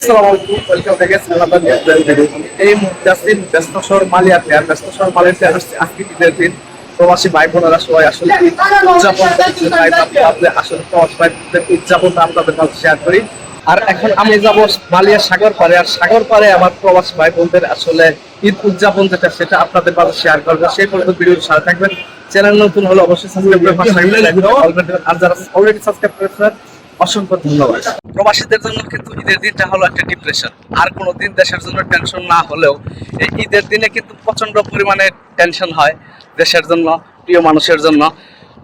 আসসালামু আলাইকুম, welcome back সালাবাদ video. এই মুহূর্তে আছি ব্যস্ত শহর মালিয়াতে। আর ব্যস্ত শহর মালিয়াতে আসছে আজকে ঈদের দিন। প্রবাসী ভাই বোনেরা সবাই আসলে ঈদ উদযাপন করছে। তাই ভাবলাম যে আসলে প্রবাসী ভাই বোনদের উদযাপনটা আপনাদের মাঝে শেয়ার করি। আর এখন আমি যাব মালিয়া সাগর পাড়ে। আর সাগর পাড়ে আমার প্রবাসী ভাই বোনদের আসলে ঈদ উদযাপন যেটা সেটা আপনাদের মাঝে শেয়ার করবো। সেই পর্যন্ত ভিডিওর সাথে থাকবেন। চ্যানেল নতুন হলে অবশ্যই সাবস্ক্রাইব করে পাশে থাকবেন। আর যারা অলরেডি সাবস্ক্রাইব করেছেন অসংখ্য ধন্যবাদ। প্রবাসীদের জন্য কিন্তু ঈদের দিনটা হলো একটা ডিপ্রেশন। আর কোনো দিন দেশের জন্য টেনশন না হলেও এই ঈদের দিনে কিন্তু প্রচন্ড পরিমাণে টেনশন হয় দেশের জন্য, প্রিয় মানুষের জন্য।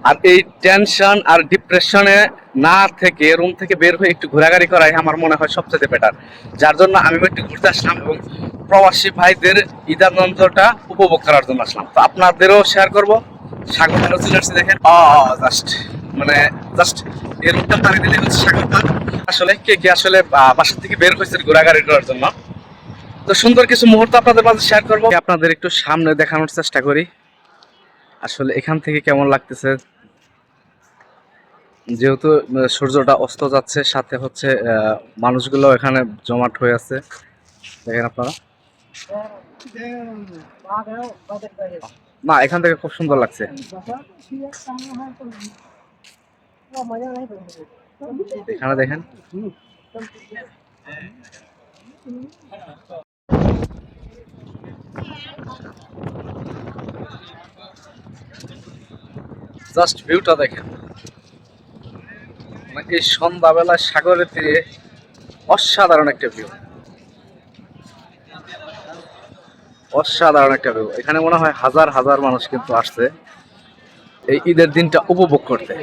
আর এই টেনশন আর ডিপ্রেশনে না থেকে রুম থেকে বের হয়ে একটু ঘোরাঘুরি করাই আমার মনে হয় সবচেয়ে বেটার। যার জন্য আমি একটু ঘুরতে আসলাম এবং প্রবাসী ভাইদের ঈদানন্দটা উপভোগ করার জন্য আসলাম। তো আপনাদেরও শেয়ার করব। সাগর পাড়ে চলে আসছে দেখেন, জাস্ট এই রুটটা পাড়ি দিলে হচ্ছে সাগর পাড়। আসলে কে কে আসলে বাসা থেকে বের হয়েছে ঘোরাঘুরি করার জন্য, তো সুন্দর কিছু মুহূর্ত আপনাদের মাঝে শেয়ার করবো। আপনাদের একটু সামনে দেখানোর চেষ্টা করি আসলে এখান থেকে কেমন লাগতেছে। যেহেতু সূর্যটা অস্ত যাচ্ছে, সাথে হচ্ছে মানুষগুলো এখানে জমাট হয়ে আছে, দেখেন আপনারা। না, এখান থেকে খুব সুন্দর লাগছে। এখানে দেখেন, জাস্ট ভিউটা দেখেন। এই সন্ধ্যাবেলা সাগরের তীরে অসাধারণ একটা ভিউ, অসাধারণ একটা ভিউ। এখানে মনে হয় হাজার হাজার মানুষ কিন্তু আসছে এই ঈদের দিনটা উপভোগ করতে।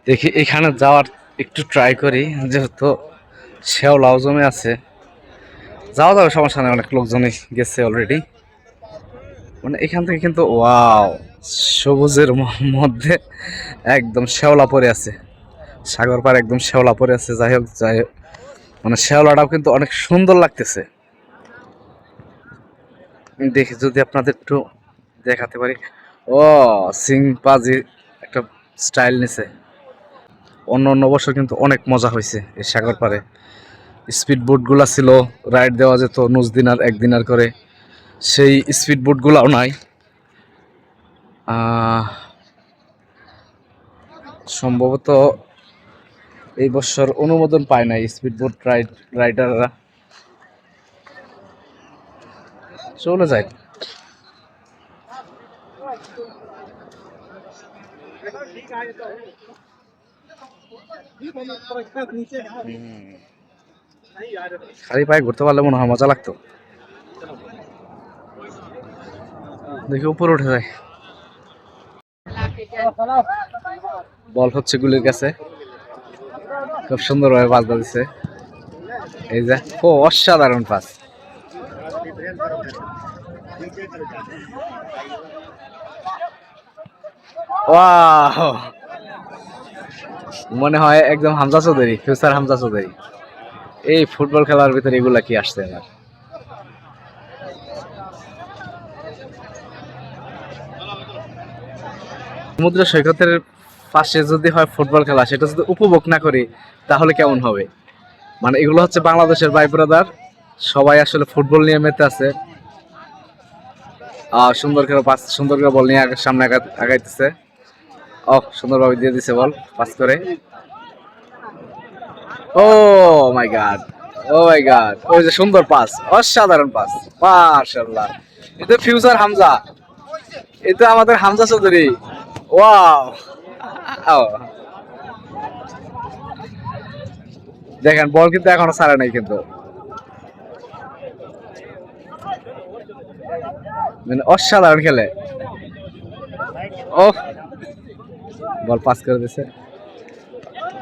দেখি এখানে যাওয়ার একটু ট্রাই করি, যেহেতু শেওলাও জমে আছে। যাওয়া যাবে, সমস্যা নেই, অনেক লোকজনই গেছে অলরেডি। মানে এখান থেকে কিন্তু ওয়াও, সবুজের মধ্যে একদম শেওলা পড়ে আছে। সাগর পাড়ে একদম শেওলা পড়ে আছে। যাই হোক, মানে শেওলাটাও কিন্তু অনেক সুন্দর লাগতেছে। দেখি যদি আপনাদের একটু দেখাতে পারি। ও, সিংপাজি একটা স্টাইল নিছে। অন্য অন্য বছর কিন্তু অনেক মজা হয়েছে এই সাগর পাড়ে। স্পিড বোটগুলা ছিল, রাইড দেওয়া যেত নুজদিনার একদিনার করে, সেই স্পিড বোটগুলাও নাই। সম্ভবত এই বছর অনুমোদন পায় নাই স্পিড বোট রাইডাররা, চলে যায়। খালি পায়ে ঘুরতে পারলে মনে হয় মজা লাগতো। দেখি উপরে উঠে যায়। বল হচ্ছে গুলির কাছে, খুব সুন্দরভাবে পাস দিচ্ছে। এই যে ও অসাধারণ পাস। ওয়াও, মনে হয় একদম হামজা চৌধুরী, ফিউচার হামজা চৌধুরী। এই ফুটবল খেলার ভিতরে এগুলা কি আসছে না। সমুদ্র সৈকতের পাশে যদি হয় ফুটবল খেলা, সেটা যদি উপভোগ না করি তাহলে কেমন হবে। মানে এগুলো হচ্ছে বাংলাদেশের ভাই ব্রাদার, সবাই আসলে ফুটবল নিয়ে মেতে আছে। সুন্দর করে পাস, সুন্দর করে বল নিয়ে সামনে আগাইতেছে। সুন্দরভাবে দিয়ে দিছে বল পাস করে। ও মাই গড, ও মাই গড, ওই যে সুন্দর পাস, অসাধারণ পাস, মাশাআল্লাহ। এটা ফিউচার হামজা, এটা আমাদের হামজা চৌধুরী। ওয়াও, দেখেন বল কিন্তু এখনো ছাড়ে নাই, কিন্তু মানে অসাধারণ খেলে। ও, বল পাস করে দিছে,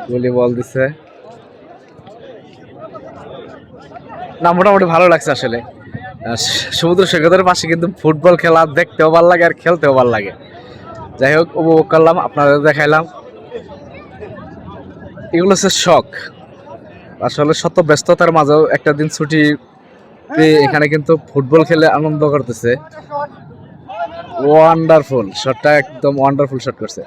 গুলি বল দিছে। না মোটামুটি ভালো লাগছে আসলে। সমুদ্র সৈকতের পাশে কিন্তু ফুটবল খেলা দেখতেও ভালো লাগে আর খেলতেও ভালো লাগে। যাই হোক, উপভোগ করলাম, আপনাদের দেখাইলাম। এগুলো হচ্ছে শখ। আসলে শত ব্যস্ততার মাঝেও একটা দিন ছুটি পেয়ে এখানে কিন্তু ফুটবল খেলে আনন্দ করতেছে। ওয়ান্ডারফুল শটটা, একদম ওয়ান্ডারফুল শট করছে।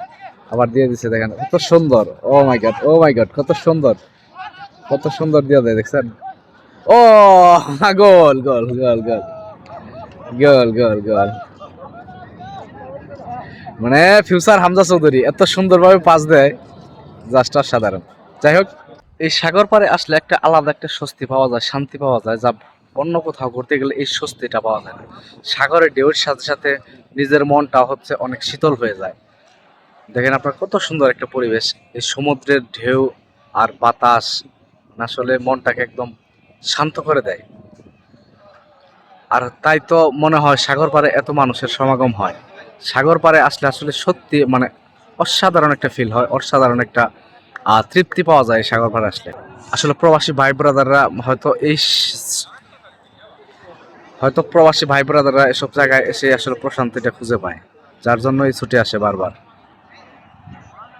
আবার দিয়ে দিচ্ছে, দেখেন কত সুন্দর। ও মাই গড, ও মাই গড, কত সুন্দর, কত সুন্দর দিয়ে দেয়, দেখছেন? ও গোল গোল গোল গোল গোল গোল গোল। মানে ফিউচার হামজা চৌধুরী এত সুন্দরভাবে পাস দেয়, জাস্ট অসাধারণ। যাই হোক, এই সাগর পাড়ে আসলে একটা আলাদা একটা স্বস্তি পাওয়া যায়, শান্তি পাওয়া যায়, যা অন্য কোথাও ঘুরতে গেলে এই স্বস্তিটা পাওয়া যায় না। সাগরের ঢেউয়ের সাথে সাথে নিজের মনটা হচ্ছে অনেক শীতল হয়ে যায়। দেখেন আপনার কত সুন্দর একটা পরিবেশ, এই সমুদ্রের ঢেউ আর বাতাস আসলে মনটাকে একদম শান্ত করে দেয়। আর তাই তো মনে হয় সাগর পাড়ে এত মানুষের সমাগম হয়। সাগর পাড়ে আসলে আসলে সত্যি মানে অসাধারণ একটা ফিল হয়, অসাধারণ একটা তৃপ্তি পাওয়া যায় সাগর পাড়ে আসলে। আসলে প্রবাসী ভাই ব্রাদাররা হয়তো প্রবাসী ভাই ব্রাদাররা এসব জায়গায় এসে আসলে প্রশান্তিটা খুঁজে পায়, যার জন্য এই ছুটি আসে বারবার।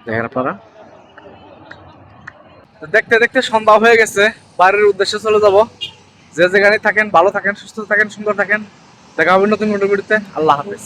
দেখেন আপনারা। তো দেখতে দেখতে সন্ধ্যা হয়ে গেছে, বাড়ির উদ্দেশ্যে চলে যাব। যে যেখানে থাকেন ভালো থাকেন, সুস্থ থাকেন, সুন্দর থাকেন। দেখা হবে নতুন ভিডিওতে। আল্লাহ হাফেজ।